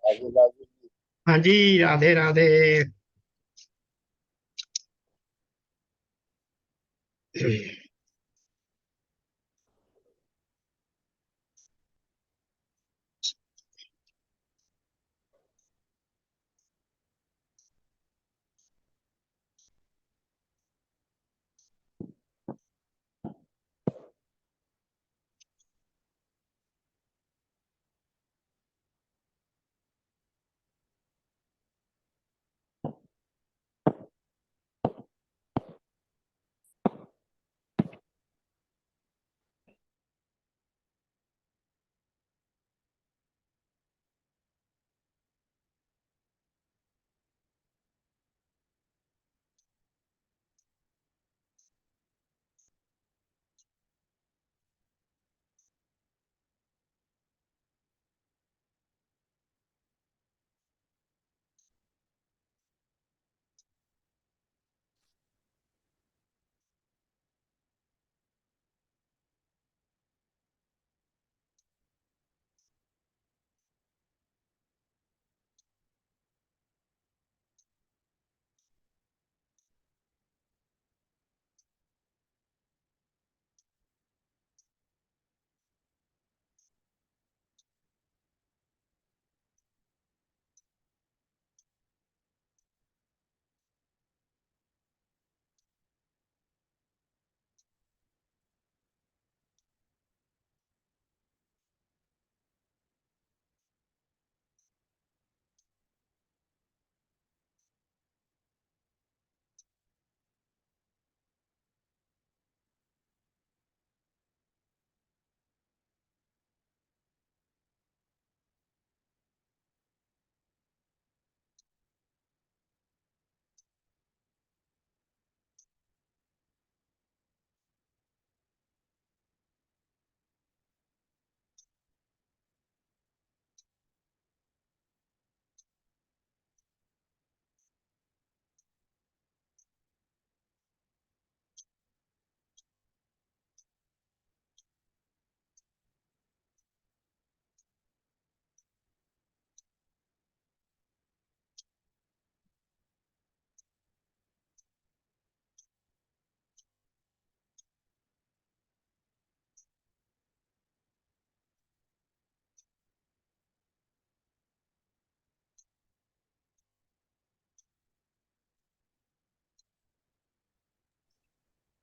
राधे राधे। हाँ जी, राधे राधे।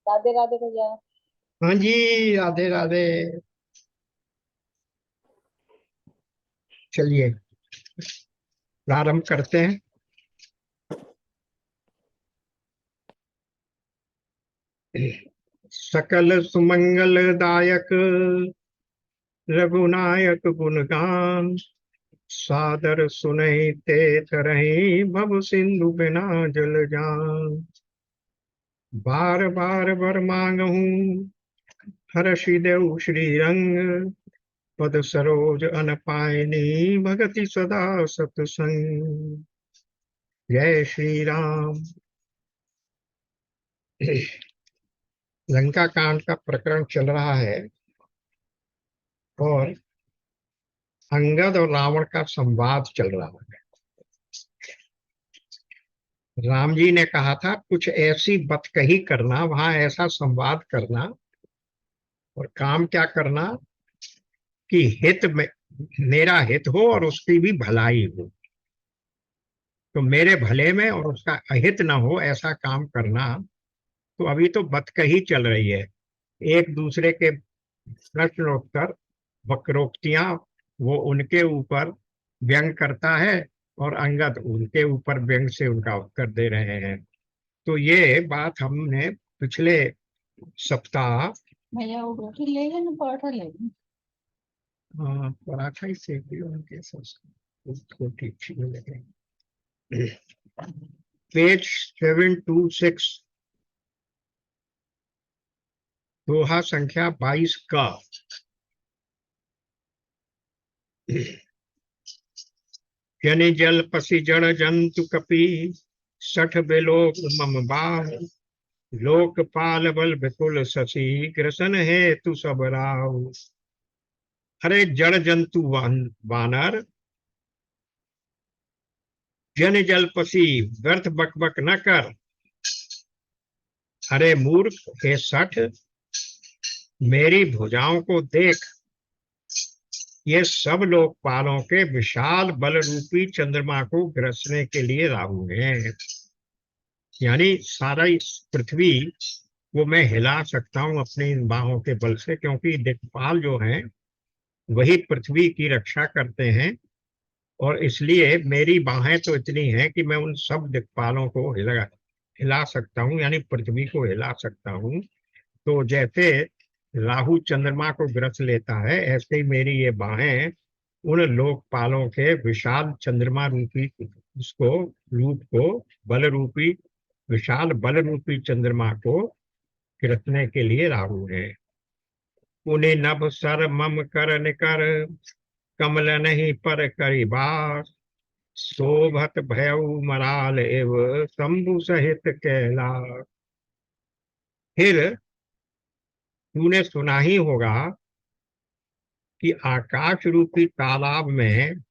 राधे राधे भैया। हाँ जी, राधे राधे। चलिए प्रारंभ करते हैं। सकल सुमंगल दायक रघुनायक गुणगान, सादर सुनहि ते तरहि भव सिंधु बिना जल जान। बार बार वर मांगहूँ हरषि देउ श्री रंग, पद सरोज अन पायनी भगति सदा सतसंग। जय श्री राम। लंका कांड का प्रकरण चल रहा है और अंगद और रावण का संवाद चल रहा है। राम जी ने कहा था कुछ ऐसी बतकही करना, वहां ऐसा संवाद करना और काम क्या करना कि हित में मेरा हित हो और उसकी भी भलाई हो। तो मेरे भले में और उसका अहित ना हो ऐसा काम करना। तो अभी तो बतकही चल रही है, एक दूसरे के प्रश्नोत्तर वक्रोक्तियां, वो उनके ऊपर व्यंग करता है और अंगद उनके ऊपर व्यंग से उनका उत्तर दे रहे हैं। तो ये बात हमने पिछले सप्ताह भैया वो रोटी ले ना पराठा ले। पराठा ही सेक दिया उनके उसको ठीक ठीक लगे। पेज 726, दोहा संख्या 22 का। जनि जल पसी जड़ जंतु कपि सठ बेलोक मम बाह लोकपाल बल बिपुल शशि कृष्ण है तू सब राव। अरे जड़ जंतु वानर जन जल पसी व्यर्थ बकबक न कर। अरे मूर्ख हे सठ मेरी भुजाओं को देख, ये सब लोकपालों के विशाल बल रूपी चंद्रमा को ग्रसने के लिए राहु हैं। यानी सारा इस पृथ्वी वो मैं हिला सकता हूं अपनी इन बाहों के बल से, क्योंकि दिक्पाल जो हैं वही पृथ्वी की रक्षा करते हैं। और इसलिए मेरी बाहें तो इतनी हैं कि मैं उन सब दिक्पालों को हिला सकता हूं, यानी पृथ्वी को हिला सकता हूं। तो जैसे राहु चंद्रमा को ग्रस लेता है, ऐसे ही मेरी ये बाहें उन लोकपालों के विशाल चंद्रमा रूपी उसको रूप को बल रूपी विशाल बल रूपी चंद्रमा को ग्रसने के लिए राहु है। पुनि नभ सर मम कर निकर कमल नहीं पर करिबास शोभत भयउ मराल एव शंभु सहित कैलाश। फिर तूने सुना ही होगा कि आकाश रूपी तालाब में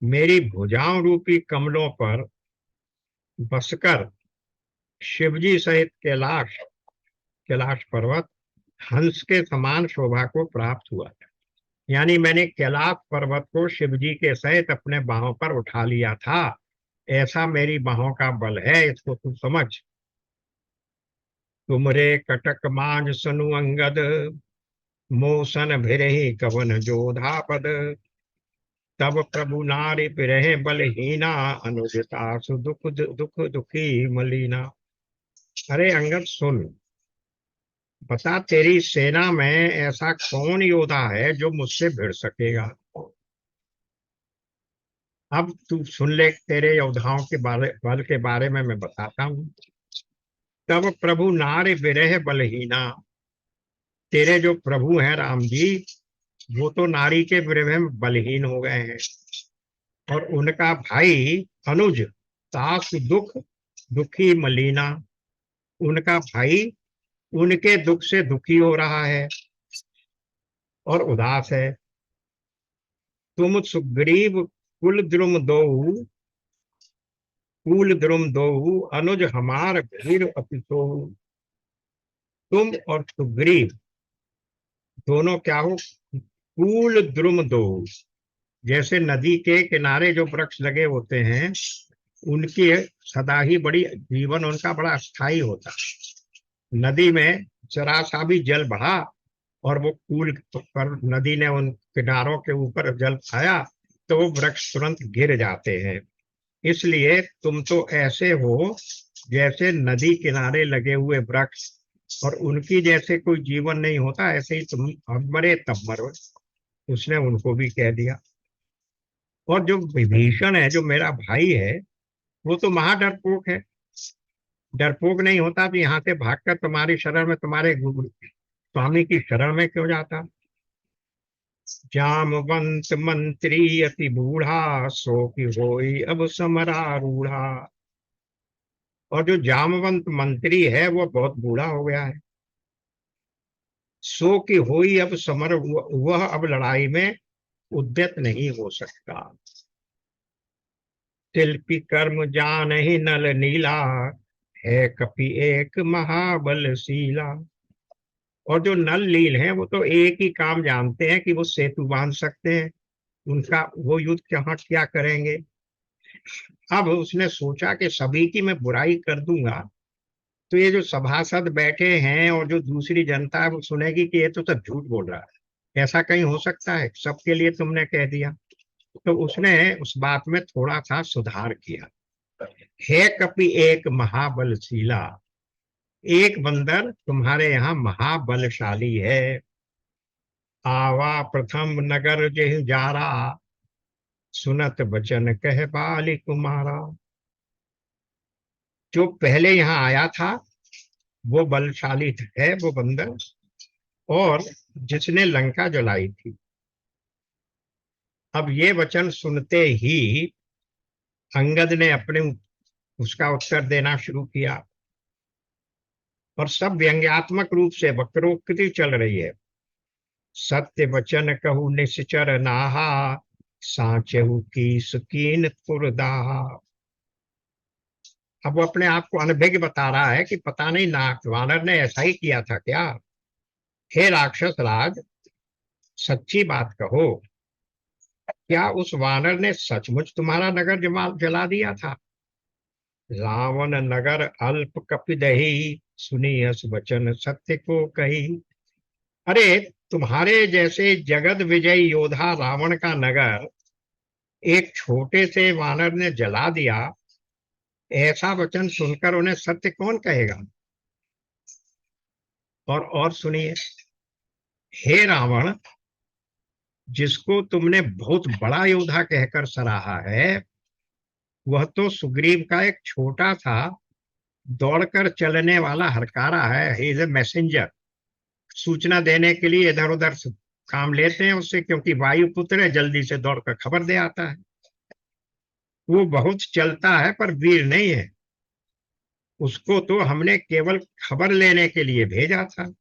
मेरी भुजाओं रूपी कमलों पर बसकर शिवजी सहित कैलाश कैलाश पर्वत हंस के समान शोभा को प्राप्त हुआ। यानी मैंने कैलाश पर्वत को शिवजी के सहित अपने बाहों पर उठा लिया था, ऐसा मेरी बाहों का बल है, इसको तू समझ। तुमरे कटक मांझ सनु अंगद मोसन भिरहि कवन जोधा पद तब प्रभु नारी पिरहे बलहीना अनुजता सु दुख दुख दुखी मलीना। अरे अंगद सुन, बता तेरी सेना में ऐसा कौन योद्धा है जो मुझसे भिड़ सकेगा। अब तू सुन ले, तेरे योद्धाओं के बल के बारे में मैं बताता हूँ। तब प्रभु नारी विरह बलहीना, तेरे जो प्रभु हैं राम जी, वो तो नारी के विरह में बलहीन हो गए हैं। और उनका भाई अनुज तास दुख दुखी मलीना, उनका भाई उनके दुख से दुखी हो रहा है और उदास है। तुम सुग्रीव कुल द्रुम दोऊ कूल द्रुम दोऊ अनुज हमार भीर अपितो। तुम और सुग्रीव दोनों क्या हो, कूल द्रुम दोऊ, जैसे नदी के किनारे जो वृक्ष लगे होते हैं उनकी सदा ही बड़ी जीवन उनका बड़ा अस्थायी होता। नदी में जरा सा भी जल बढ़ा और वो पुल पर नदी ने उन किनारों के ऊपर जल आया तो वो वृक्ष तुरंत गिर जाते हैं। इसलिए तुम तो ऐसे हो जैसे नदी किनारे लगे हुए वृक्ष, और उनकी जैसे कोई जीवन नहीं होता, ऐसे ही तुम अब मरे तब मरो। उसने उनको भी कह दिया। और जो विभीषण है, जो मेरा भाई है, वो तो महा डरपोक है। डरपोक नहीं होता तो यहाँ से भागकर तुम्हारी शरण में, तुम्हारे स्वामी की शरण में क्यों जाता। जामवंत मंत्री अति बूढ़ा सो की होई अब समरारूढ़ा। और जो जामवंत मंत्री है वो बहुत बूढ़ा हो गया है। सो की होई अब समर, वह अब लड़ाई में उद्यत नहीं हो सकता। शिल्पी कर्म जान ही नल नीला है कपि एक महाबलशीला। और जो नल नील हैं वो तो एक ही काम जानते हैं कि वो सेतु बांध सकते हैं, उनका वो युद्ध कहाँ क्या करेंगे। अब उसने सोचा कि सभी की मैं बुराई कर दूंगा तो ये जो सभासद बैठे हैं और जो दूसरी जनता है वो सुनेगी कि ये तो सब झूठ बोल रहा है, ऐसा कहीं हो सकता है, सबके लिए तुमने कह दिया। तो उसने उस बात में थोड़ा सा सुधार किया। है कपि एक महाबलशीला, एक बंदर तुम्हारे यहाँ महाबलशाली है। आवा प्रथम नगर जेहि जारा सुनत बचन कह बाली कुमारा। जो पहले यहाँ आया था वो बलशाली है, वो बंदर, और जिसने लंका जलाई थी। अब ये वचन सुनते ही अंगद ने अपने उसका उत्तर देना शुरू किया और सब व्यंग्यात्मक रूप से वक्रोक्ति चल रही है। सत्य वचन कहू निश्चर नाहा, साचहु की सुकीन पुरदाहा। अब वो अपने आप को अनभिज्ञ बता रहा है कि पता नहीं नाग वानर ने ऐसा ही किया था क्या। हे राक्षस राज, सच्ची बात कहो, क्या उस वानर ने सचमुच तुम्हारा नगर जला दिया था? रावण नगर अल्प कपिदही, सुनी यस वचन सत्य को कही। अरे, तुम्हारे जैसे जगत विजयी योद्धा रावण का नगर एक छोटे से वानर ने जला दिया, ऐसा वचन सुनकर उन्हें सत्य कौन कहेगा? और सुनिए, हे रावण, जिसको तुमने बहुत बड़ा योद्धा कहकर सराहा है, वह तो सुग्रीव का एक छोटा सा दौड़कर चलने वाला हरकारा है। He is a messenger. सूचना देने के लिए इधर उधर काम लेते हैं उससे, क्योंकि वायुपुत्र है, जल्दी से दौड़कर खबर दे आता है। वो बहुत चलता है पर वीर नहीं है। उसको तो हमने केवल खबर लेने के लिए भेजा था।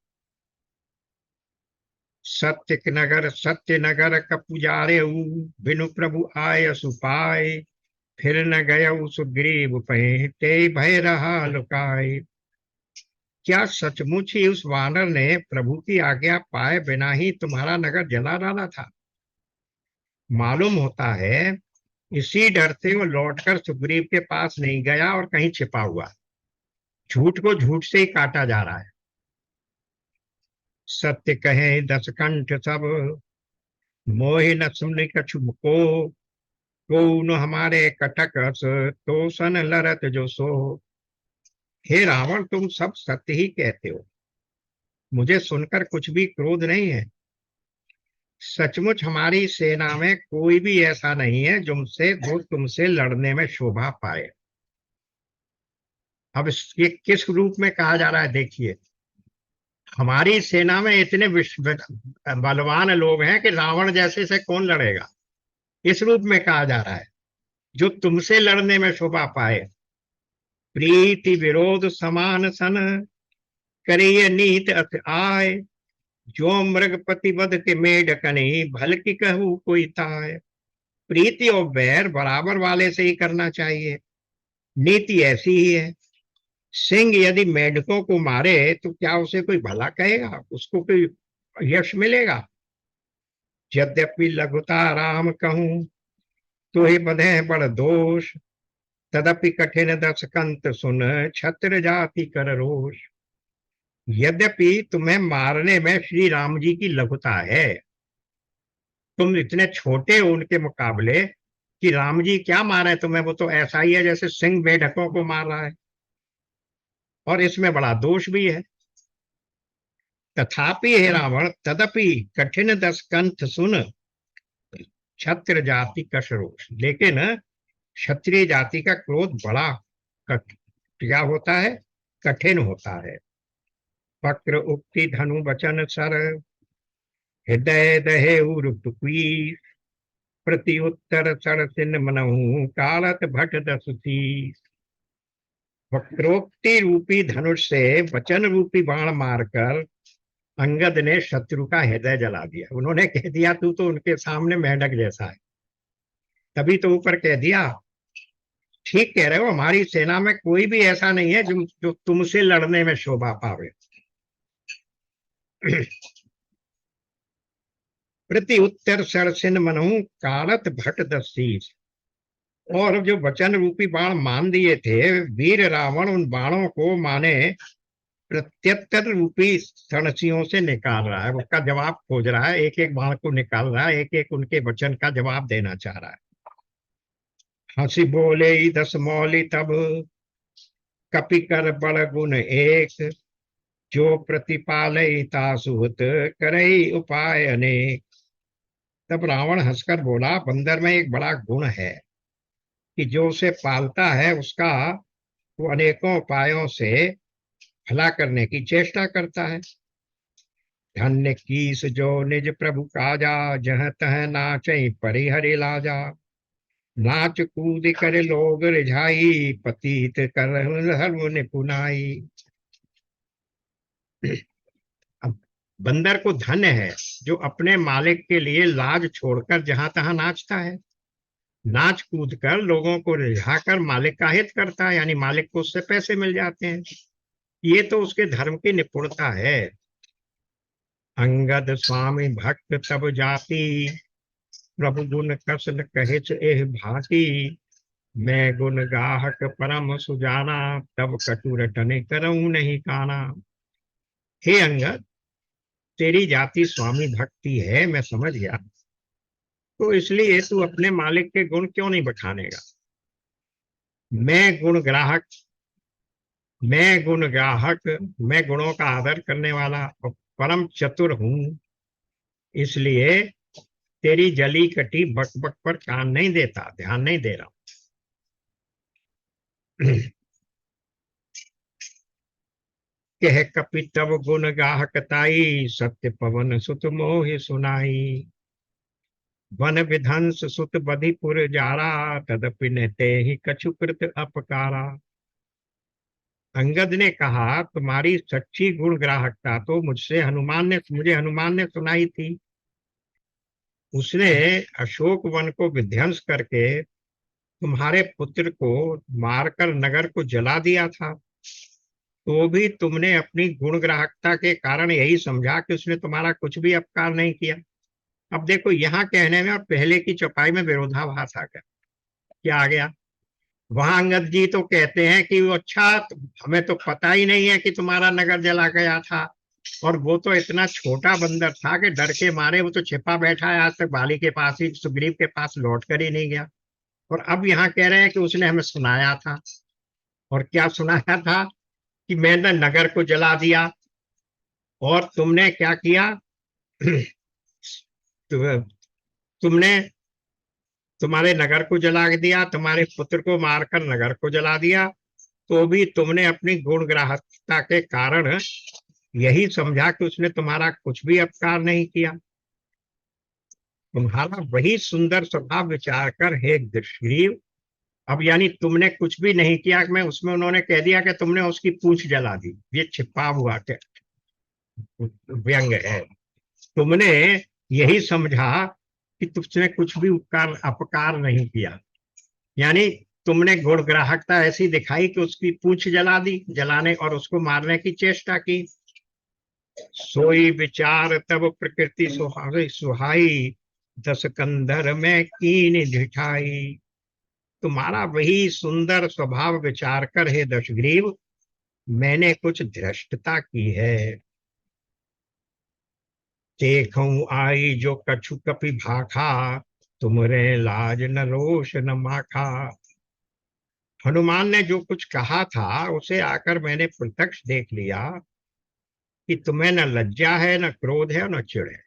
सत्य नगर कपुजारे, बिनु प्रभु आय सुपाय, फिर न गय सुग्रीव पहे, ते भय रहा लुकाय। क्या सचमुच ही उस वानर ने प्रभु की आज्ञा पाए बिना ही तुम्हारा नगर जला डाला था? मालूम होता है इसी डर से वो लौटकर सुग्रीव के पास नहीं गया और कहीं छिपा हुआ। झूठ को झूठ से ही काटा जा रहा है। सत्य कहे दस कंठ सब, मोहि न सुन कछु को, न हमारे कटक तो सन लरत जो सो। हे रावण, तुम सब सत्य ही कहते हो, मुझे सुनकर कुछ भी क्रोध नहीं है। सचमुच हमारी सेना में कोई भी ऐसा नहीं है जो तुमसे लड़ने में शोभा पाए। अब ये किस रूप में कहा जा रहा है देखिए। हमारी सेना में इतने बलवान लोग हैं कि रावण जैसे से कौन लड़ेगा। इस रूप में कहा जा रहा है, जो तुमसे लड़ने में शोभा पाए। प्रीति विरोध समान सन, करिय नीत अथ आय, जो मृगपति वध के मेढ कनी, भल की कहू कोई ताय। प्रीति और बैर बराबर वाले से ही करना चाहिए। नीति ऐसी ही है। सिंह यदि मेढकों को मारे तो क्या उसे कोई भला कहेगा, उसको कोई यश मिलेगा? यद्यपि लघुता राम कहूं, तो ही बधे बड़ दोष, तदपि कठिन दस कंत सुन, छत्र जाति कर रोष। यद्यपि तुम्हें मारने में श्री राम जी की लघुता है, तुम इतने छोटे हो उनके मुकाबले कि राम जी क्या मारे तुम्हें, वो तो ऐसा ही है जैसे सिंह मेढकों को मार रहा है, और इसमें बड़ा दोष भी है। तथापि हे रावण, तदपि कठिन दस कंठ सुन, क्षत्र जाति कश रोष। लेकिन क्षत्रिय जाति का क्रोध बड़ा क्या होता है? कठिन होता है। वक्र उक्ति धनु वचन सर, हृदय दहे उरुपी, प्रति उत्तर सर सिन मनहु, कालत भट दसुती। वक्रोक्ति रूपी धनुष से वचन रूपी बाण मारकर अंगद ने शत्रु का हृदय जला दिया। उन्होंने कह दिया तू तो उनके सामने मेंढक जैसा है। तभी तो ऊपर कह दिया, ठीक कह रहे हो, हमारी सेना में कोई भी ऐसा नहीं है जो तुमसे लड़ने में शोभा पावे। प्रति उत्तर सरसिन मनहु, कालत भट दस्तीस। और जो वचन रूपी बाण मान दिए थे, वीर रावण उन बाणों को माने प्रत्युत्तर रूपी सणसियों से निकाल रहा है। उसका जवाब खोज रहा है, एक एक बाण को निकाल रहा है, एक एक उनके वचन का जवाब देना चाह रहा है। हंसी बोले दस मौली तब, कपि कर बड़ गुण एक, जो प्रतिपालयिता सुहत, करई उपाय अनेक। तब रावण हंसकर बोला, बंदर में एक बड़ा गुण है कि जो उसे पालता है उसका वो अनेकों उपायों से भला करने की चेष्टा करता है। धन्य कीस जो निज प्रभु काजा, जह तह नाचै परिहरि लाजा। नाच कूद कर लोग रिझाई, पतित कर धर्म निपुनाई। अब बंदर को धन्य है जो अपने मालिक के लिए लाज छोड़कर जहां तहां नाचता है, नाच कूद कर लोगों को रिझाकर मालिक का हित करता है, यानी मालिक को उससे पैसे मिल जाते हैं। ये तो उसके धर्म की निपुणता है। अंगद स्वामी भक्त तब जाति, प्रभु गुण कसल कहिच एह भांति। मैं गुण गाहक परम सुजाना, तब कटु रटने करऊं नहीं काना। हे अंगद, तेरी जाति स्वामी भक्ति है, मैं समझ गया, तो इसलिए तू अपने मालिक के गुण क्यों नहीं बखानेगा। मैं गुण ग्राहक, मैं गुण ग्राहक, मैं गुणों का आदर करने वाला और परम चतुर हूं, इसलिए तेरी जली कटी बक बक पर कान नहीं देता, ध्यान नहीं दे रहा हूं। कह कपि तब गुण गाहकताई, सत्य पवन सुत मोहि सुनाई। वन विध्वंस सुत बधिपुर जारा, तदपि न तेहि कछु कृत अपकारा। अंगद ने कहा, तुम्हारी सच्ची गुण ग्राहकता तो मुझे हनुमान ने सुनाई थी। उसने अशोक वन को विध्वंस करके तुम्हारे पुत्र को मारकर नगर को जला दिया था, तो भी तुमने अपनी गुण ग्राहकता के कारण यही समझा कि उसने तुम्हारा कुछ भी अपकार नहीं किया। अब देखो, यहाँ कहने में और पहले की चौपाई में विरोधाभास आ गया। क्या आ गया? वहां अंगद जी तो कहते हैं कि वो अच्छा, हमें तो पता ही नहीं है कि तुम्हारा नगर जला गया था, और वो तो इतना छोटा बंदर था कि डर के मारे वो तो छिपा बैठा है, आज तक बाली के पास ही, सुग्रीव के पास लौट कर ही नहीं गया। और अब यहाँ कह रहे हैं कि उसने हमें सुनाया था। और क्या सुनाया था? कि मैंने नगर को जला दिया, और तुमने क्या किया? तुमने तुम्हारे नगर को जला दिया, तुम्हारे पुत्र को मारकर नगर को जला दिया, तो भी तुमने अपनी गुण ग्राहकता के कारण यही समझा कि उसने तुम्हारा कुछ भी अपकार नहीं किया। तुम्हारा वही सुंदर स्वभाव विचार कर हे सुग्रीव, अब यानी तुमने कुछ भी नहीं किया, मैं उसमें उन्होंने कह दिया कि तुमने उसकी पूंछ जला दी, ये छिपा हुआ के व्यंग है। तुमने यही समझा कि तुमने कुछ भी उपकार अपकार नहीं किया, यानी तुमने गुण ग्राहकता ऐसी दिखाई कि उसकी पूंछ जला दी, जलाने और उसको मारने की चेष्टा की। सोई विचार तब प्रकृति सुहाई सुहाई, दस कंधर में कीन ढिठाई। तुम्हारा वही सुंदर स्वभाव विचार कर हे दशग्रीव, मैंने कुछ धृष्टता की है। देखूं आई जो कछु कपि भाखा, तुमरे लाज न रोष न माखा। हनुमान ने जो कुछ कहा था उसे आकर मैंने प्रत्यक्ष देख लिया कि तुम्हें न लज्जा है, न क्रोध है, न चिढ़ है।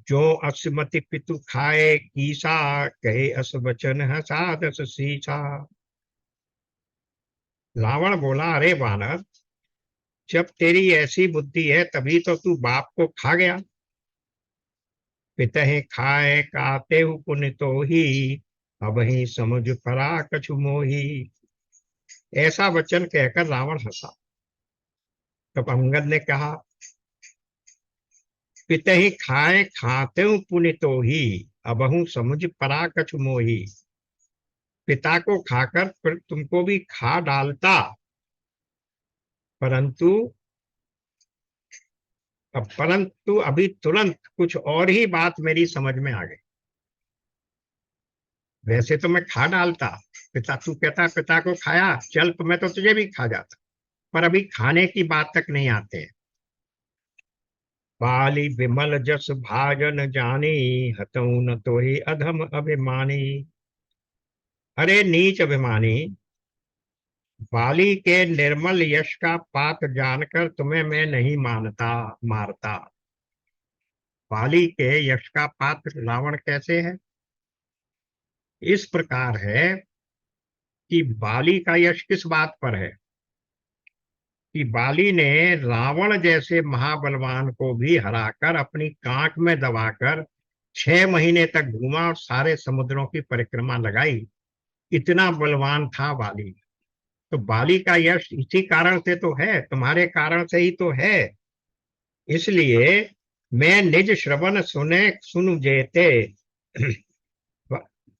जो असमति पितु खाए कीसा, कहे अस वचन हसा दस सीसा। रावण बोला, अरे वानर, जब तेरी ऐसी बुद्धि है तभी तो तू बाप को खा गया। पितहि खाए काते पुण्य तो ही, अब ही समझ परा कछु मोही। ऐसा वचन कहकर रावण हंसा। तब अंगद ने कहा, पितहि खाए खाते पुण्य तो ही, अबहु समझ परा कछु मोही। पिता को खाकर फिर तुमको भी खा डालता, परंतु परंतु अभी तुरंत कुछ और ही बात मेरी समझ में आ गई। वैसे तो मैं खा डालता, पिता, तू कहता पिता को खाया, चल तो मैं तो तुझे भी खा जाता, पर अभी खाने की बात तक नहीं आते हैं। बाली विमल जस भाजन जानी, हतऊ न तो ही अधम अभिमानी। अरे नीच अभिमानी, बाली के निर्मल यश का पात जानकर तुम्हें मैं नहीं मानता मारता। बाली के यश का पात्र रावण कैसे है? इस प्रकार है कि बाली का यश किस बात पर है? कि बाली ने रावण जैसे महाबलवान को भी हराकर अपनी कांख में दबाकर 6 महीने तक घूमा और सारे समुद्रों की परिक्रमा लगाई। इतना बलवान था बाली। तो बाली का यश इसी कारण से तो है, तुम्हारे कारण से ही तो है। इसलिए मैं निज श्रवण सुने सुन जेते,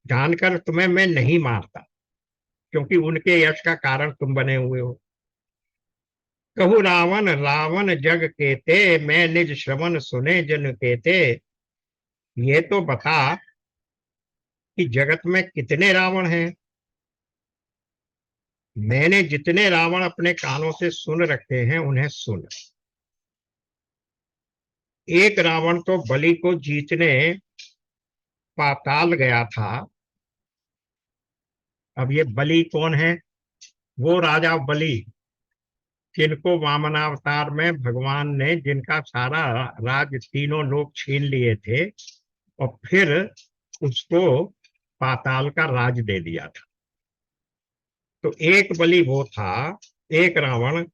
जानकर तुम्हें मैं नहीं मारता, क्योंकि उनके यश का कारण तुम बने हुए हो। कहु रावण रावण जग केते, मैं निज श्रवण सुने जन केते। ये तो बता कि जगत में कितने रावण हैं। मैंने जितने रावण अपने कानों से सुन रखे हैं उन्हें सुन। एक रावण तो बलि को जीतने पाताल गया था। अब ये बलि कौन है? वो राजा बलि जिनको वामनावतार में भगवान ने, जिनका सारा राज तीनों लोग छीन लिए थे और फिर उसको पाताल का राज दे दिया था। तो एक बलि वो था, एक रावण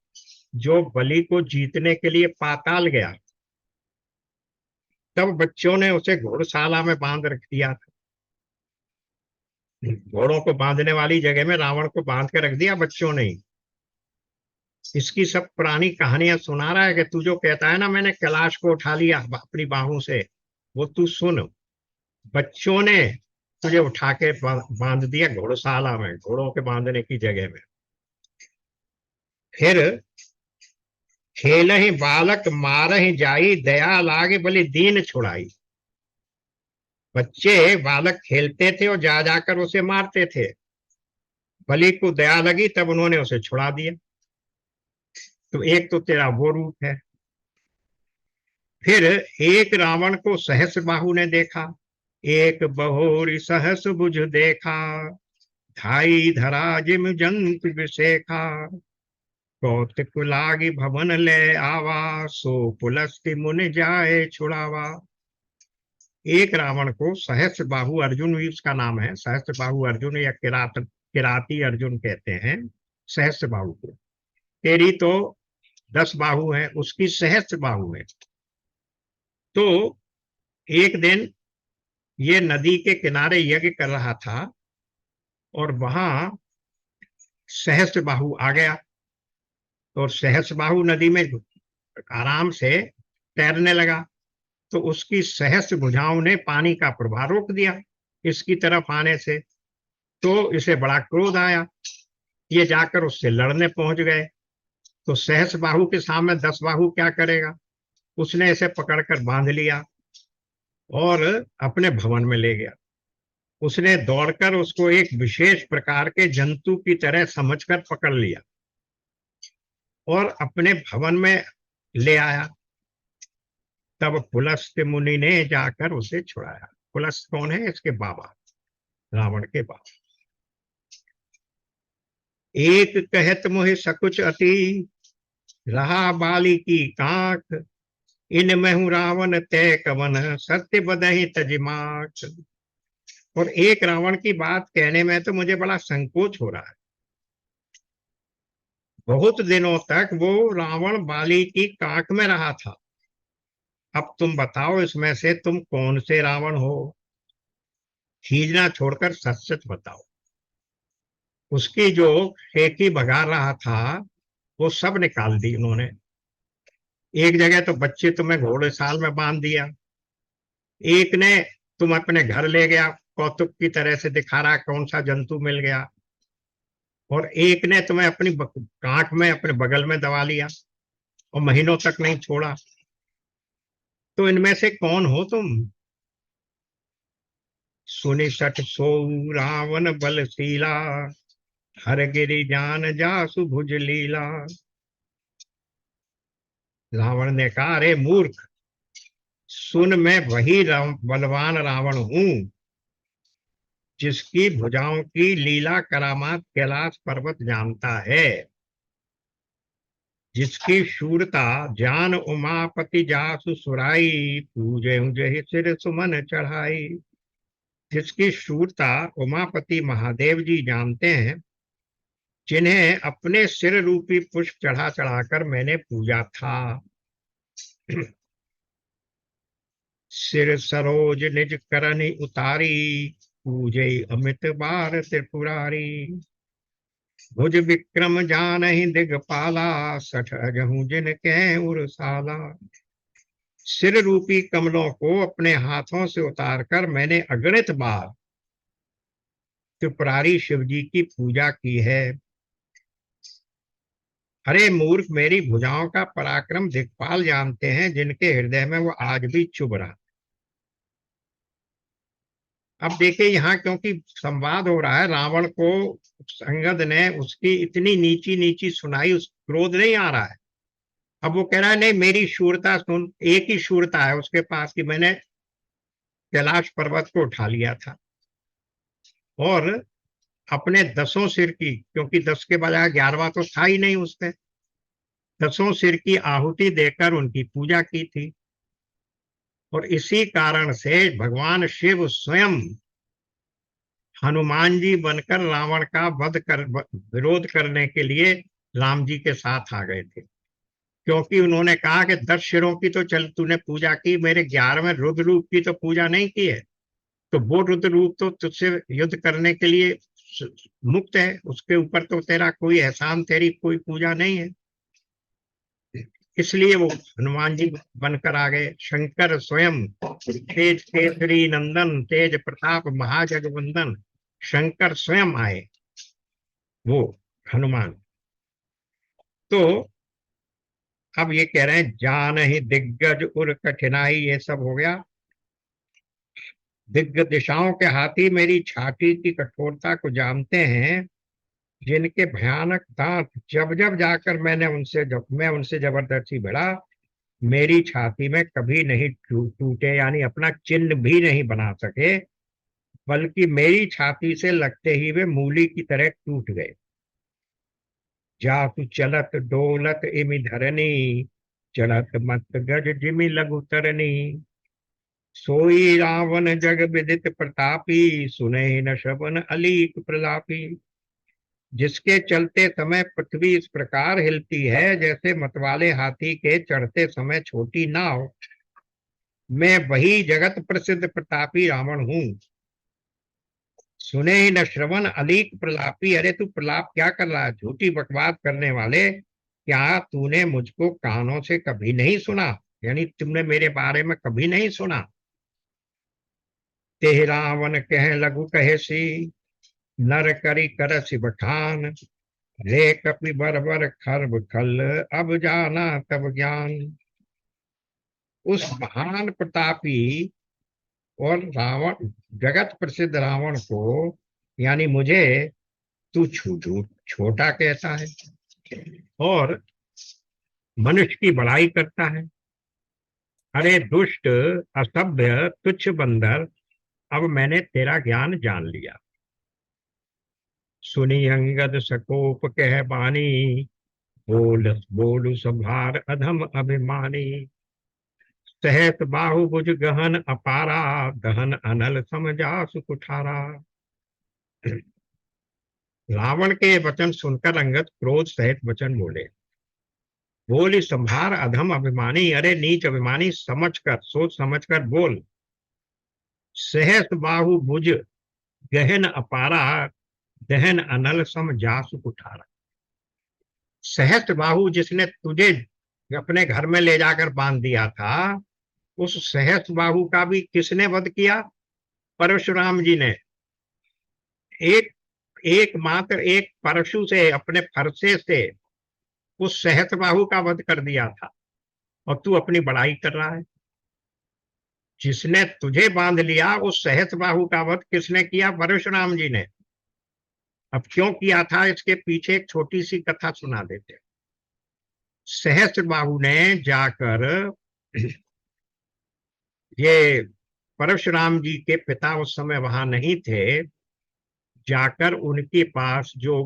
जो बलि को जीतने के लिए पाताल गया। तब बच्चों ने उसे घोड़शाला में बांध रख दिया था। घोड़ों को बांधने वाली जगह में रावण को बांध के रख दिया बच्चों ने। इसकी सब पुरानी कहानियां सुना रहा है कि तू जो कहता है ना मैंने कैलाश को उठा लिया अपनी बाहों से, वो तू सुन। बच्चों ने तुझे उठा के बांध दिया घोड़शाला में, घोड़ों के बांधने की जगह में। फिर खेल ही बालक मार ही जाई, दया लागे बलि दीन छुड़ाई। बच्चे बालक खेलते थे और जा जाकर उसे मारते थे। बलि को दया लगी तब उन्होंने उसे छुड़ा दिया। तो एक तो तेरा वो रूप है। फिर एक रावण को सहस्र बाहु ने देखा, एक बहोरी सहस बुझ देखा, धाई धरा जिम जंत विशेखा, कौतिक लागी भवन ले आवा, सो पुलस्ति मुनि जाए छुड़ावा। एक रावण को सहस्र बाहु, अर्जुन भी उसका नाम है, सहस्र बाहु अर्जुन या किराती अर्जुन कहते हैं सहस्र बाहु को। तेरी तो 10 बाहु है, उसकी सहस्र बाहु है। तो एक दिन ये नदी के किनारे यज्ञ कर रहा था और वहां सहस्र बाहु आ गया। और सहस्र बाहु नदी में आराम से तैरने लगा। तो उसकी सहस्र भुजाओं ने पानी का प्रवाह रोक दिया इसकी तरफ आने से। तो इसे बड़ा क्रोध आया। ये जाकर उससे लड़ने पहुंच गए। तो सहस्र बाहु के सामने 10 बाहु क्या करेगा? उसने इसे पकड़कर बांध लिया और अपने भवन में ले गया। उसने दौड़कर उसको एक विशेष प्रकार के जंतु की तरह समझकर पकड़ लिया और अपने भवन में ले आया। तब पुलस्त्य मुनि ने जाकर उसे छुड़ाया। पुलस्त्य कौन है? इसके बाबा, रावण के बाबा। एक कहत मोहि सकुच अति, रहा बाली की कांख, इन महु रावण तय कवन, सत्य बदहि तजिमाक। और एक रावण की बात कहने में तो मुझे बड़ा संकोच हो रहा है। बहुत दिनों तक वो रावण बाली की कांख में रहा था। अब तुम बताओ इसमें से तुम कौन से रावण हो? खींचना छोड़कर सच सच बताओ। उसकी जो खेती भगा रहा था वो सब निकाल दी उन्होंने। एक जगह तो बच्चे तुम्हें घोड़े साल में बांध दिया। एक ने तुम अपने घर ले गया, कौतुक की तरह से दिखा रहा कौन सा जंतु मिल गया। और एक ने तुम्हें अपनी कांख में अपने बगल में दबा लिया और महीनों तक नहीं छोड़ा। तो इनमें से कौन हो तुम? सुनि सठ सो रावण बलशीला, हर गिरि जान जासु भुज लीला। रावण ने कहा, अरे मूर्ख, सुन मैं वही बलवान रावण हूं जिसकी भुजाओं की लीला करामात कैलाश पर्वत जानता है, जिसकी शूरता जान उमापति जासु सुराई, पूजे जहि सिर सुमन चढ़ाई। जिसकी शूरता उमापति महादेव जी जानते हैं, जिन्हें अपने सिर रूपी पुष्प चढ़ा चढ़ाकर मैंने पूजा था। सिर सरोज निज करनि उतारी, पूजे अमित बार त्रिपुरारी। भुज विक्रम जानहि दिगपाला, सठ अजहु जिन कै उरसाला। सिर रूपी कमलों को अपने हाथों से उतारकर मैंने अगणित बार त्रिपुरारी शिव जी की पूजा की है। अरे मूर्ख, मेरी भुजाओं का पराक्रम दिक्पाल जानते हैं, जिनके हृदय में वो आज भी चुभ रहा। अब देखिए यहाँ क्योंकि संवाद हो रहा है, रावण को अंगद ने उसकी इतनी नीची नीची सुनाई, उस क्रोध नहीं आ रहा है। अब वो कह रहा है नहीं, मेरी शूरता सुन। एक ही शूरता है उसके पास कि मैंने कैलाश पर्वत को उठा लिया था और अपने 10 सिर की, क्योंकि 10 के बजाय 11वां तो था ही नहीं उसमें, 10 सिर की आहुति देकर उनकी पूजा की थी। और इसी कारण से भगवान शिव स्वयं हनुमान जी बनकर रावण का विरोध करने के लिए राम जी के साथ आ गए थे। क्योंकि उन्होंने कहा कि 10 सिरों की तो चल तूने पूजा की, मेरे 11वें रुद्र रूप की तो पूजा नहीं की है। तो वो रुद्र रूप तो तुझसे युद्ध करने के लिए मुक्त है, उसके ऊपर तो तेरा कोई एहसान, तेरी कोई पूजा नहीं है। इसलिए वो हनुमान जी बनकर आ गए। शंकर स्वयं तेज केसरी नंदन, तेज प्रताप महाजगवंदन, शंकर स्वयं आए, वो हनुमान। तो अब ये कह रहे हैं जान ही दिग्गज उर कठिनाई, ये सब हो गया। दिग्गज दिशाओं के हाथी मेरी छाती की कठोरता को जानते हैं, जिनके भयानक दांत जब जब जाकर मैं उनसे जबरदस्ती भिड़ा, मेरी छाती में कभी नहीं टूटे, यानी अपना चिन्ह भी नहीं बना सके, बल्कि मेरी छाती से लगते ही वे मूली की तरह टूट गए। जासु चलत डोलत इमि धरनी, चलत मत गज जिमि लघु तरनी। सोई रावण जग विदित प्रतापी, सुने न श्रवण अलीक प्रलापी। जिसके चलते समय पृथ्वी इस प्रकार हिलती है जैसे मतवाले हाथी के चढ़ते समय छोटी नाव, मैं वही जगत प्रसिद्ध प्रतापी रावण हूं। सुने ही न श्रवण अलीक प्रलापी, अरे तू प्रलाप क्या कर रहा है, झूठी बकवास करने वाले, क्या तूने मुझको कानों से कभी नहीं सुना, यानी तुमने मेरे बारे में कभी नहीं सुना। ते रावण कह लघु कहे सी, नर करी करसि बखान। रे कपि बरबर खर्ब खल, अब जाना तब ज्ञान। उस महान प्रतापी और रावण, जगत प्रसिद्ध रावण को, यानी मुझे तू छोटा कहता है और मनुष्य की बड़ाई करता है। अरे दुष्ट असभ्य तुच्छ बंदर, अब मैंने तेरा ज्ञान जान लिया। सुनी अंगद सकोप कह बानी, बोल बोलु संभार अधम अभिमानी। सहत बाहुभुज गहन अपारा, दहन अनल समझासु कुठारा। रावण के वचन सुनकर अंगद क्रोध सहित वचन बोले, बोली संभार अधम अभिमानी, अरे नीच अभिमानी, समझकर सोच समझकर बोल। सहस बाहु भुज गहन अपारा, दहन अनल सम जासु कुठारा। सहस्त्र बाहु जिसने तुझे अपने घर में ले जाकर बांध दिया था, उस सहस्त्र बाहु का भी किसने वध किया? परशुराम जी ने। एक मात्र एक परशु से, अपने फरसे से उस सहस्त्र बाहु का वध कर दिया था, और तू अपनी बड़ाई कर रहा है। जिसने तुझे बांध लिया उस सहस्त्र बाहु का वध किसने किया? परशुराम जी ने। अब क्यों किया था, इसके पीछे एक छोटी सी कथा सुना देते। सहस्त्र बाहु ने जाकर, ये परशुराम जी के पिता उस समय वहां नहीं थे, जाकर उनके पास जो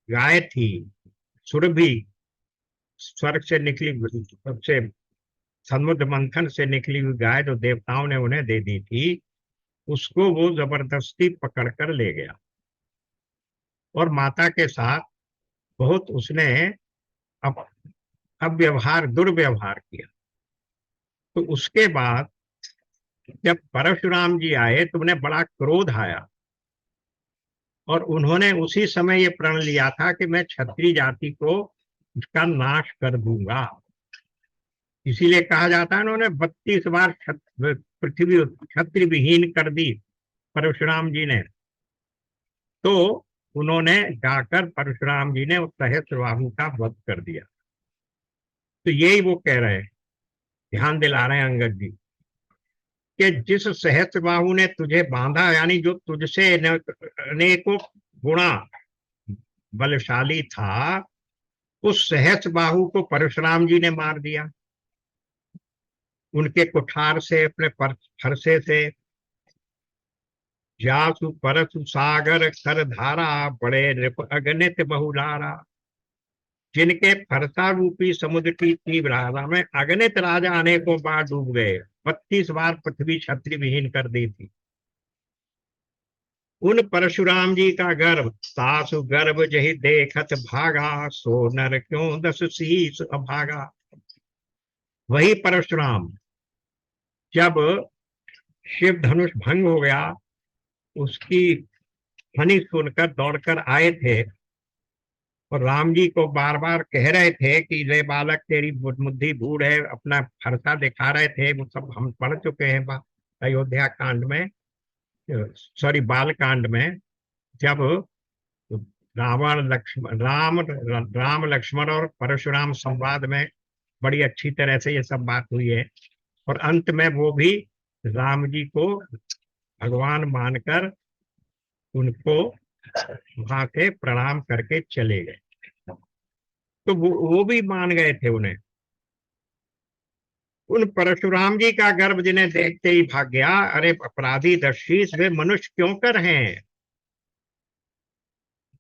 गाय थी सुरभि, स्वर्ग से निकली, सबसे समुद्र मंथन से निकली हुई गाय जो देवताओं ने उन्हें दे दी थी, उसको वो जबरदस्ती पकड़कर ले गया और माता के साथ बहुत उसने अब अव्यवहार दुर्व्यवहार किया। तो उसके बाद जब परशुराम जी आए तो उन्हें बड़ा क्रोध आया और उन्होंने उसी समय ये प्रण लिया था कि मैं क्षत्रिय जाति को उसका नाश कर दूंगा। इसीलिए कहा जाता है उन्होंने 32 बार पृथ्वी क्षत्रिय विहीन कर दी परशुराम जी ने। तो उन्होंने जाकर परशुराम जी ने उस सहस्त्रबाहु का वध कर दिया। तो यही वो कह रहे हैं, ध्यान दिला रहे हैं अंगद जी कि जिस सहस्त्रबाहु ने तुझे बांधा, यानी जो तुझसे अनेकों गुणा बलशाली था, उस सहस्त्रबाहु को परशुराम जी ने मार दिया उनके कुठार से, अपने फरसे से। जासु परसु सागर कर धारा, बड़े नृप अगणित बहुलारा। जिनके फरसा रूपी समुद्र की तीव्र धारा में अगणित राजा अनेकों बार डूब गए। 32 बार पृथ्वी क्षत्रिय विहीन कर दी थी। उन परशुराम जी का गर्भ सासु गर्भ जहि देखत भागा, सो नर क्यों 10 शीस अभागा। वही परशुराम जब शिव धनुष भंग हो गया, उसकी ध्वनि सुनकर दौड़कर आए थे और राम जी को बार बार कह रहे थे कि रे बालक तेरी बुद्धि बूढ़ है, अपना फरसा दिखा रहे थे। वो सब हम पढ़ चुके हैं अयोध्या कांड में, सॉरी बाल कांड में, जब रावण लक्ष्मण राम लक्ष्मण और परशुराम संवाद में बड़ी अच्छी तरह से ये सब बात हुई है। और अंत में वो भी राम जी को भगवान मानकर उनको वहां से प्रणाम करके चले गए। तो वो भी मान गए थे उन्हें। उन परशुराम जी का गर्भ जिन्हें देखते ही भाग गया, अरे अपराधी दर्शीस वे मनुष्य क्यों कर हैं।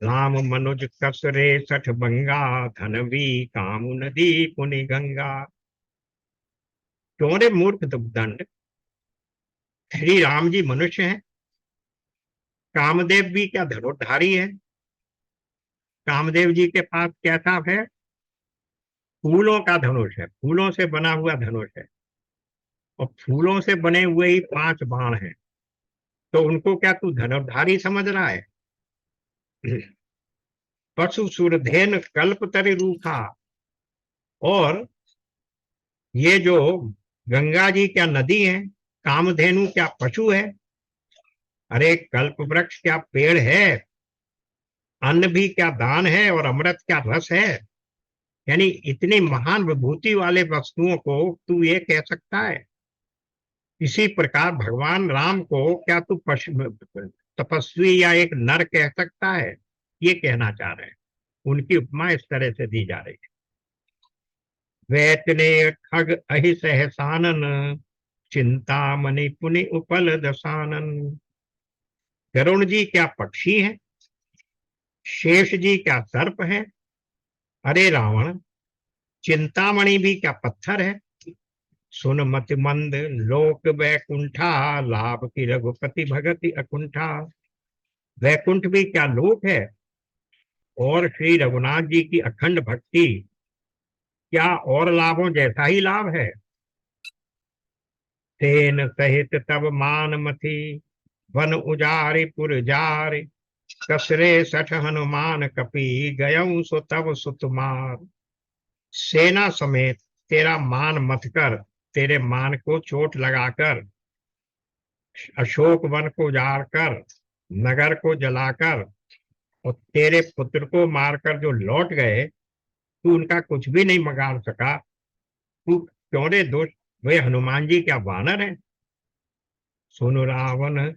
राम मनुज कसरे सठ बंगा, धनवी काम नदी पुनि गंगा। क्यों रे मूर्ख दुर्दंड, श्री राम जी मनुष्य हैं, कामदेव भी क्या धनुर्धारी है। कामदेव जी के पास क्या था है, फूलों का धनुष है, फूलों से बना हुआ धनुष है और फूलों से बने हुए ही 5 बाण हैं। तो उनको क्या तू धनुर्धारी समझ रहा है। पशु सुरधेन कल्प तरि रूखा। और ये जो गंगा जी क्या नदी है, कामधेनु क्या पशु है, अरे कल्प वृक्ष क्या पेड़ है, अन्न भी क्या दान है और अमृत क्या रस है। यानी इतनी महान विभूति वाले वस्तुओं को तू ये कह सकता है। इसी प्रकार भगवान राम को क्या तू तपस्वी या एक नर कह सकता है, ये कहना चाह रहे हैं। उनकी उपमा इस तरह से दी जा रही है। वैतने खग अहि सहसानन, चिंता मणि पुनि उपल दसानन। गरुण जी क्या पक्षी हैं, शेष जी क्या सर्प है, अरे रावण चिंतामणि भी क्या पत्थर है। सुन मति मंद लोक वैकुंठा, लाभ की रघुपति भगति अकुंठा। वैकुंठ भी क्या लोक है और श्री रघुनाथ जी की अखंड भक्ति क्या और लाभों जैसा ही लाभ है। तेन सहित तब मान मथी, वन उजारि पुर जारि। कसरे सठ हनुमान कपि, गयऊ सो तब सुतमार। सेना समेत तेरा मान मथ कर, तेरे मान को चोट लगाकर, अशोक वन को उजाड़ कर, नगर को जलाकर और तेरे पुत्र को मारकर जो लौट गए, तू उनका कुछ भी नहीं बिगाड़ सका। तू क्यों रे दुष्ट, वे हनुमान जी क्या वानर है। सुन रावण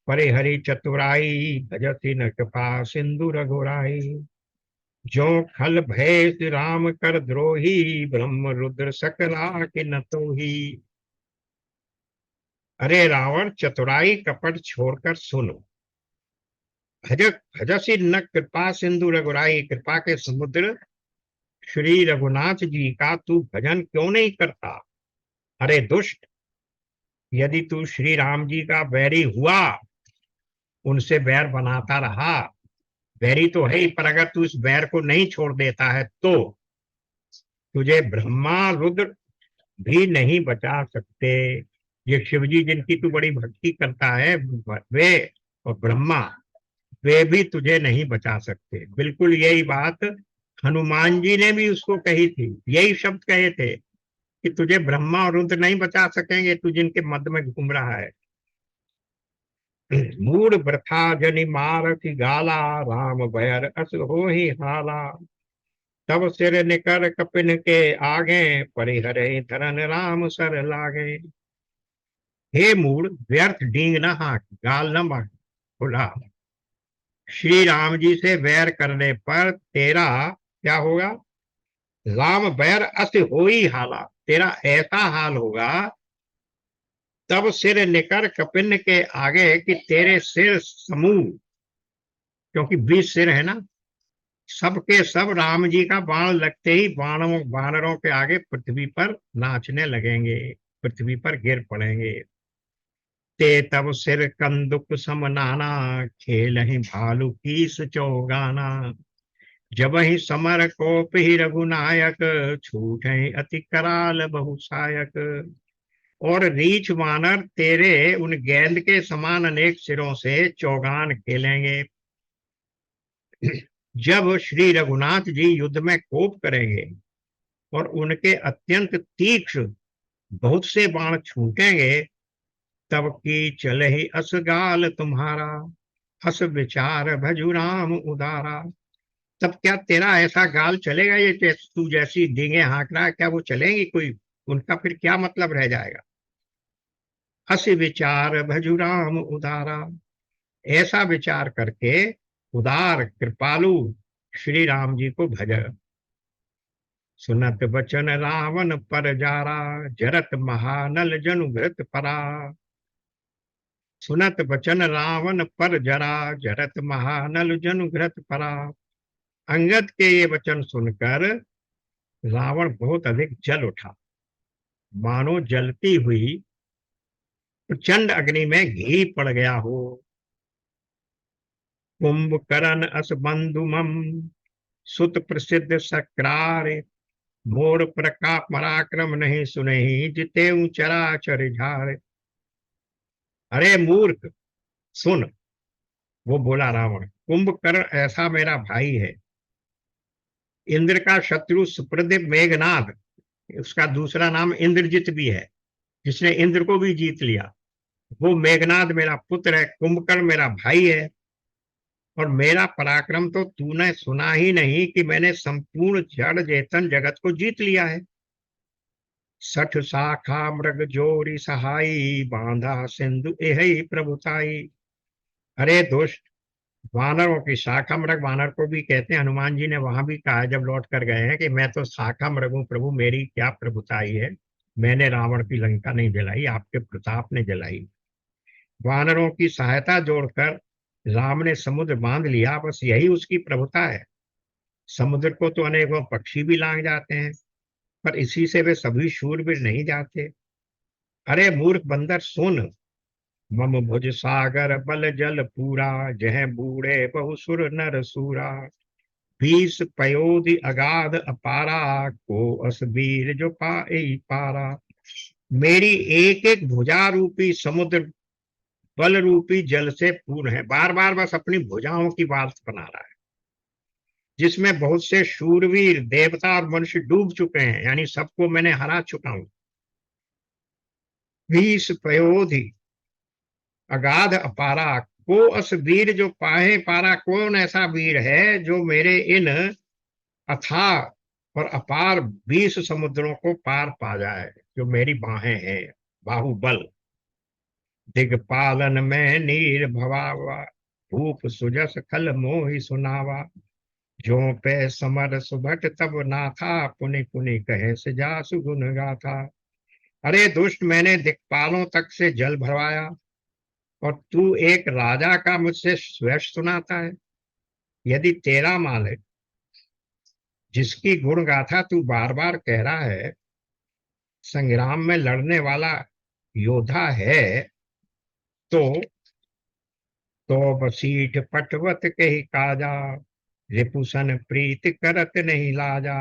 परिहरि चतुराई, भजति न कृपा सिंधु रघुराई। जो खल भय श्री राम कर द्रोही, ब्रह्म रुद्र सकला के न तो ही। अरे रावण चतुराई कपट छोड़कर सुनो। भजसी न कृपा सिंधु रघुराई, कृपा के समुद्र श्री रघुनाथ जी का तू भजन क्यों नहीं करता। अरे दुष्ट, यदि तू श्री राम जी का बैरी हुआ, उनसे बैर बनाता रहा, बैरी तो है ही, पर अगर तू इस बैर को नहीं छोड़ देता है तो तुझे ब्रह्मा रुद्र भी नहीं बचा सकते। ये शिव जी जिनकी तू बड़ी भक्ति करता है, वे और ब्रह्मा, वे भी तुझे नहीं बचा सकते। बिल्कुल यही बात हनुमान जी ने भी उसको कही थी, यही शब्द कहे थे कि तुझे ब्रह्मा और रुद्र नहीं बचा सकेंगे, तू जिनके मध्य में घूम रहा है। मूड वृथा जनि मार की गाला, राम भयर अस हो ही हाला। तब सिर निकर कपिन के आगे, परिहरे धरन राम सर लागे। हे मूड, व्यर्थ डींग न हाँक, गाल न बांट खुला। श्री राम जी से वैर करने पर तेरा क्या होगा? राम बैर अस हो ही हाला, तेरा ऐसा हाल होगा। तब सिर निकर कपिन के आगे, कि तेरे सिर समूह, क्योंकि 20 सिर है ना, सबके सब राम जी का बाण लगते ही वानरों के आगे पृथ्वी पर नाचने लगेंगे, पृथ्वी पर गिर पड़ेंगे। ते तब सिर कंदुक सम नाना, खेल ही भालू की चौगाना। जब ही समर कोप ही रघुनायक, छूट ही अति कराल बहुसायक। और रीछ वानर तेरे उन गेंद के समान अनेक सिरों से चौगान खेलेंगे। जब श्री रघुनाथ जी युद्ध में कोप करेंगे और उनके अत्यंत तीक्ष्ण बहुत से बाण छूटेंगे, तब की चले ही असगाल तुम्हारा, हस विचार भजु राम उदारा। तब क्या तेरा ऐसा गाल चलेगा? ये तू जैसी डींगे हाँक रहा है, क्या वो चलेंगी कोई? उनका फिर क्या मतलब रह जाएगा? हस विचार भजु राम उदारा, ऐसा विचार करके उदार कृपालु श्री राम जी को भज। सुनत बचन रावण पर जारा, जरत महानल जनु घृत परा। सुनत बचन रावण पर जरा, जरत महानल जनु घृत परा। अंगद के ये वचन सुनकर रावण बहुत अधिक जल उठा, मानो जलती हुई प्रचंड अग्नि में घी पड़ गया हो। कुंभकर्ण अस बंधु मम, सुत प्रसिद्ध सक्रार। मोर प्रकाप पराक्रम नहीं सुनहि, जितेऊ चराचर झार। अरे मूर्ख सुन, वो बोला रावण, कुंभकर्ण ऐसा मेरा भाई है, इंद्र का शत्रु सुप्रदीप मेघनाद, उसका दूसरा नाम इंद्रजित भी है, जिसने इंद्र को भी जीत लिया, वो मेघनाद मेरा पुत्र है। कुंभकर्ण मेरा भाई है, और मेरा पराक्रम तो तूने सुना ही नहीं कि मैंने संपूर्ण जड़ चेतन जगत को जीत लिया है। सठ शाखा मृग जोरी सहाई, बांधा सिंधु एहि प्रभुताई। अरे दुष्ट, वानरों की शाखा मृग, वानर को भी कहते हैं, हनुमान जी ने वहां भी कहा जब लौट कर गए हैं कि मैं तो शाखा मृग हूं प्रभु, मेरी क्या प्रभुताई है, मैंने रावण की लंका नहीं जलाई, आपके प्रताप ने जलाई। वानरों की सहायता जोड़कर राम ने समुद्र बांध लिया, बस यही उसकी प्रभुता है। समुद्र को तो अनेकों पक्षी भी लांग जाते हैं, पर इसी से वे सभी शूरवीर नहीं जाते। अरे मूर्ख बंदर सुन, मम भुज सागर बल जल पूरा, जह बूढ़े बहु सुर नर सूरा। 20 पयोधि अगाध अपारा, को अस वीर जो पाए पारा। मेरी एक एक भुजा रूपी समुद्र बल रूपी जल से पूर्ण है। बार बार बस अपनी भुजाओं की बात बना रहा है, जिसमें बहुत से शूरवीर देवता और मनुष्य डूब चुके हैं, यानी सबको मैंने हरा चुका हूं। 20 पयोधि अगाध अपारा, को अस वीर जो पाहे पारा। कौन ऐसा वीर है जो मेरे इन अथाह और अपार 20 समुद्रों को पार पा जाए, जो मेरी बाहें हैं, बाहुबल। दिगपालन में नीर भवावा, भूप सुजस खल मोहि सुनावा। जो पे समर सुभट तब ना था, पुनि पुनि कहे सिजासु गुन गाथा। अरे दुष्ट, मैंने दिक्पालों तक से जल भरवाया, और तू एक राजा का मुझसे श्वेश सुनाता है। यदि तेरा मालिक, जिसकी गुण गाथा तू बार बार कह रहा है, संग्राम में लड़ने वाला योद्धा है, तो तो बसीठ पटवत कही काजा, रिपुसन प्रीत करत नहीं लाजा।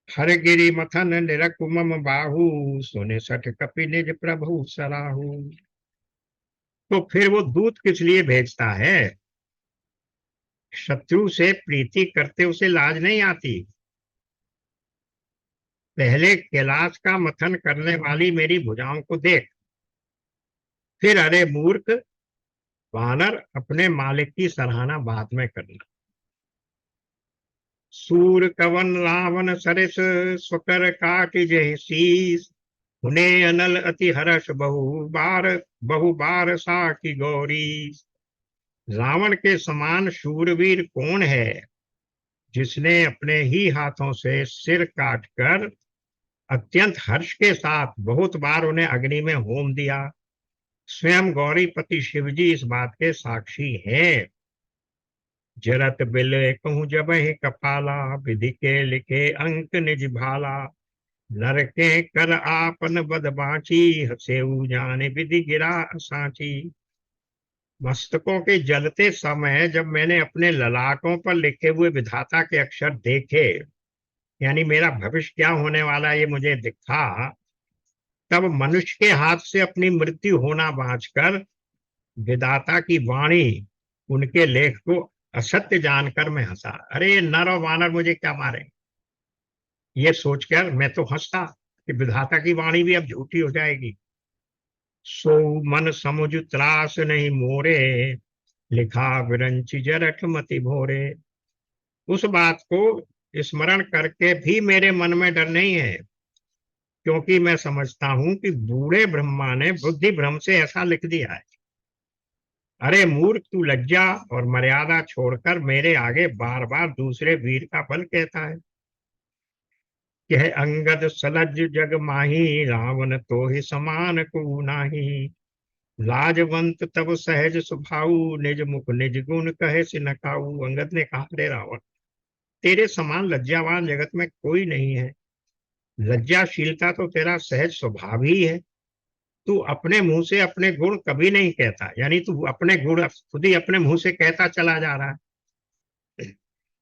हर गिरि मथन निरकुमम बाहु, सुने सठ कपि निज प्रभु सराहु। तो फिर वो दूत किस लिए भेजता है? शत्रु से प्रीति करते उसे लाज नहीं आती। पहले कैलाश का मथन करने वाली मेरी भुजाओं को देख, फिर अरे मूर्ख वानर अपने मालिक की सराहना बाद में करना। सूर कवन रावण सरिस, स्वकर काट जय शीस। उन्हें अनल अति हर्ष बहु बार सा की गौरी। रावण के समान शूरवीर कौन है, जिसने अपने ही हाथों से सिर काटकर अत्यंत हर्ष के साथ बहुत बार उन्हें अग्नि में होम दिया। स्वयं गौरीपति शिवजी इस बात के साक्षी हैं। जरत बिल कहूँ जब ही कपाला, विधि के लिखे अंक निज भाला। नर के कर आपन बद बाची, हसेऊ जाने विधि गिरा सांची। मस्तकों के जलते समय जब मैंने अपने ललाटों पर लिखे हुए विधाता के अक्षर देखे, यानी मेरा भविष्य क्या होने वाला ये मुझे दिखा, तब मनुष्य के हाथ से अपनी मृत्यु होना बांचकर विधाता की वाणी, उनके लेख को असत्य जानकर मैं हंसा। अरे नर और वानर मुझे क्या मारे, ये सोचकर मैं तो हंसता कि विधाता की वाणी भी अब झूठी हो जाएगी। सो मन समुझ त्रास नहीं मोरे, लिखा विरंची जरठ मति भोरे। उस बात को स्मरण करके भी मेरे मन में डर नहीं है, क्योंकि मैं समझता हूं कि बूढ़े ब्रह्मा ने बुद्धि भ्रम से ऐसा लिख दिया है। अरे मूर्ख, तू लज्जा और मर्यादा छोड़कर मेरे आगे बार बार दूसरे वीर का बल कहता है। कह अंगद सलज जग माही, रावण तो ही समान को नाही। लाजवंत तब सहज सुभाऊ, निज मुख निज गुण कहे सिनकाऊ। अंगद ने कहा, रे रावण, तेरे समान लज्जावान जगत में कोई नहीं है। लज्जाशीलता तो तेरा सहज स्वभाव ही है। तू अपने मुंह से अपने गुण कभी नहीं कहता, यानी तू अपने गुण खुद ही अपने मुंह से कहता चला जा रहा है।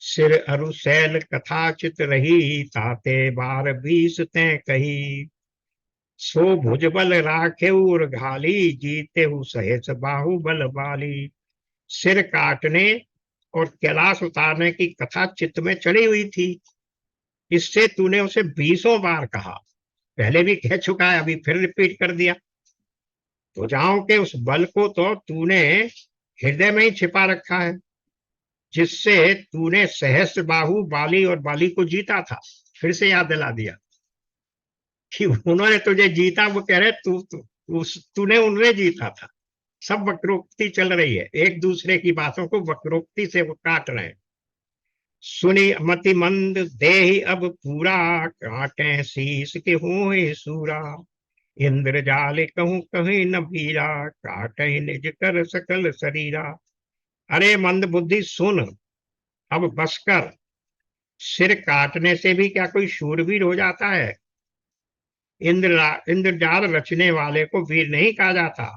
सिर अरु शैल कथा चित रही, ताते बार बीस तय कही। सो भुजबल राखे उर घाली, जीते हु सहज बाहुबल बाली। सिर काटने और कैलाश उतारने की कथा चित्त में चढ़ी हुई थी, इससे तूने उसे 20 बार कहा। पहले भी कह चुका है, अभी फिर रिपीट कर दिया। भुजाओं के उस बल को तो तूने हृदय में ही छिपा रखा है, जिससे तूने सहस्त्र बाहु बाली और बाली को जीता था। फिर से याद दिला दिया कि उन्होंने तुझे जीता, वो कह रहे तूने उन्हें जीता था। सब वक्रोक्ति चल रही है, एक दूसरे की बातों को वक्रोक्ति से वो काट रहे हैं। सुनी मति मंद देहि अब पूरा, काटे शीस के होए सूरा। इंद्र जाल कहूं कहीं न भीरा, काटे निज कर सकल शरीरा। अरे मंद बुद्धि सुन, अब बस कर। सिर काटने से भी क्या कोई शूरवीर हो जाता है? इंद्रजाल रचने वाले को वीर नहीं कहा जाता,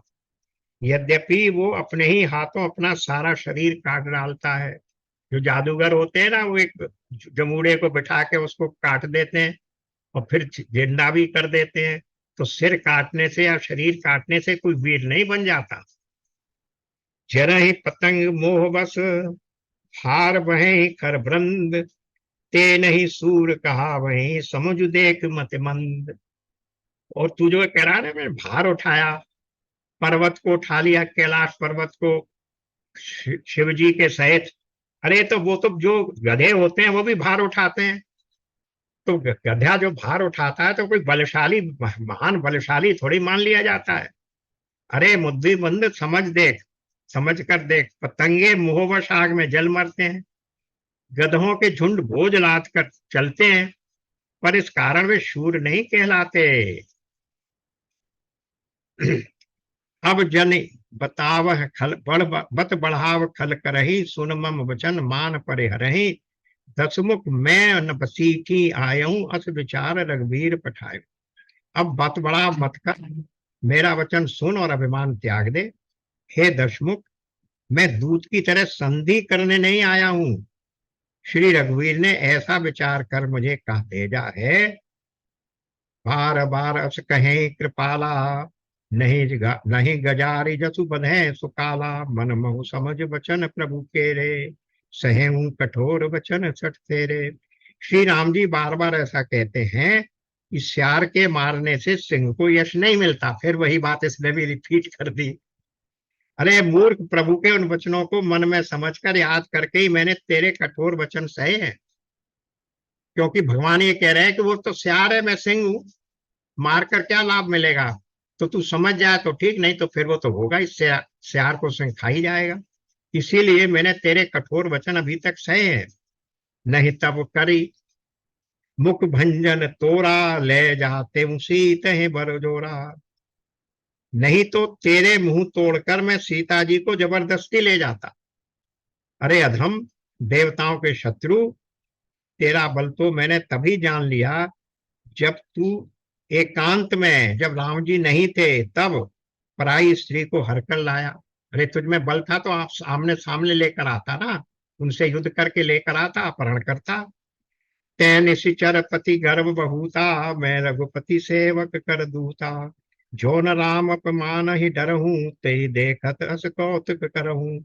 यद्यपि वो अपने ही हाथों अपना सारा शरीर काट डालता है। जो जादूगर होते हैं ना, वो एक जमूड़े को बिठा के उसको काट देते हैं और फिर जिंदा भी कर देते हैं। तो सिर काटने से या शरीर काटने से कोई वीर नहीं बन जाता। जरा ही पतंग मोह बस, हार वहीं कर वृंद। ते नहीं सूर कहा वहीं, समुझ देख मत मंद। और तू जो कह रहा ना, मैंने भार उठाया, पर्वत को उठा लिया, कैलाश पर्वत को शिव जी के सहित। अरे तो वो तो जो गधे होते हैं वो भी भार उठाते हैं। तो गधा जो भार उठाता है तो कोई बलशाली, महान बलशाली थोड़ी मान लिया जाता है। अरे बुद्धिमंद, समझ कर देख। पतंगे मोहवश आग में जल मरते हैं, गधों के झुंड बोझ लाद कर चलते हैं, पर इस कारण वे शूर नहीं कहलाते। अब जन बतावह खल बत बढ़ाव खल करही, सुन मम वचन मान परे हरही। दसमुख मैं न बसीठी आयऊं, अस विचार रघुवीर पठाए। अब बत बढ़ा मत कर, मेरा वचन सुन और अभिमान त्याग दे। हे दशमुख, मैं दूत की तरह संधि करने नहीं आया हूं। श्री रघुवीर ने ऐसा विचार कर मुझे कह भेजा है, बार बार अस कहें कृपाला, नहीं गजारि जसु बधे सुकाला, मन महु समझ बचन प्रभु के रे, सहेहूं कठोर वचन सठ तेरे। श्री राम जी बार बार ऐसा कहते हैं कि सियार के मारने से सिंह को यश नहीं मिलता। फिर वही बात इसने भी रिपीट कर दी। अरे मूर्ख, प्रभु के उन वचनों को मन में समझकर याद करके ही मैंने तेरे कठोर वचन सहे हैं। क्योंकि भगवान ये कह रहे हैं कि वो तो सियार है, मैं सिंह हूं, मारकर क्या लाभ मिलेगा। तो तू समझ जाए तो ठीक, नहीं तो फिर वो तो होगा, इससे सियार को सिंह खा ही जाएगा। इसीलिए मैंने तेरे कठोर वचन अभी तक सहे हैं। नहीं तब करी मुख भंजन तोरा, ले जाते उसी तहे बरजोरा। नहीं तो तेरे मुंह तोड़कर मैं सीता जी को जबरदस्ती ले जाता। अरे अधम, देवताओं के शत्रु, तेरा बल तो मैंने तभी जान लिया जब तू एकांत में, जब राम जी नहीं थे तब पराई स्त्री को हर कर लाया। अरे तुझ में बल था तो आप सामने सामने लेकर आता ना, उनसे युद्ध करके लेकर आता, अपहरण करता। तै निशिचर पति गर्भ बहुता, मैं रघुपति सेवक कर दूता। जो न राम अपमान ही डरहूं, ते देखत अस कौतुक करहूं।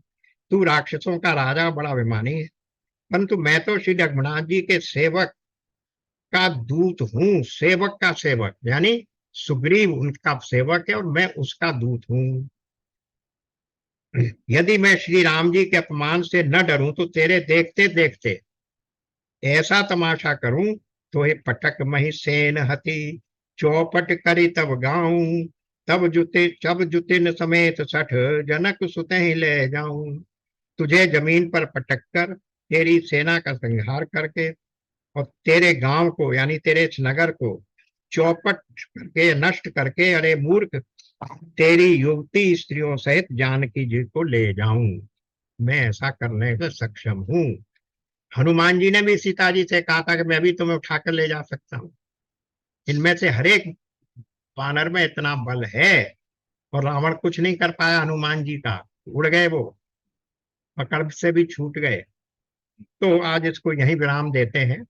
तू राक्षसों का राजा, बड़ा अभिमानी है, परंतु मैं तो श्री रघुनाथ जी के सेवक का दूत हूँ। सेवक का सेवक यानी सुग्रीव उनका सेवक है और मैं उसका दूत हूँ। यदि मैं श्री राम जी के अपमान से न डरूं तो तेरे देखते देखते ऐसा तमाशा करूं, तो ये पटक मही सेन हति, चौपट करी तब गाऊं। तब जुतिन समेत सठ, जनक सुते ले जाऊं। तुझे जमीन पर पटक कर तेरी सेना का संहार करके और तेरे गांव को यानी तेरे इस नगर को चौपट करके, नष्ट करके, अरे मूर्ख, तेरी युवती स्त्रियों सहित जानकी जी को ले जाऊं। मैं ऐसा करने में सक्षम हूं। हनुमान जी ने भी सीता जी से कहा था कि मैं भी तुम्हें उठाकर ले जा सकता हूं। इनमें से हर एक वानर में इतना बल है और रावण कुछ नहीं कर पाया हनुमान जी का। उड़ गए वो, पकड़ से भी छूट गए। तो आज इसको यहीं विराम देते हैं।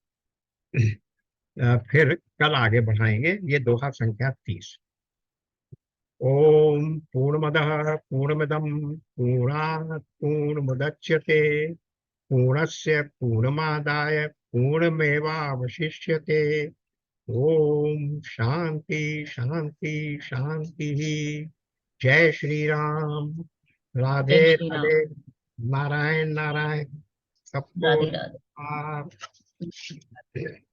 फिर कल आगे बढ़ाएंगे। ये दोहा संख्या 30। ओम पूर्णमदः पूर्णमिदं पूर्णात् पूर्णमुदच्यते, पूर्णस्य पूर्णमादाय पूर्णमेवावशिष्यते। ओम शांति शांति शांति। जय श्री राम। राधे जय श्री राम। राधे। नारायण नारायण। सबको राधे राधे। नमस्कार।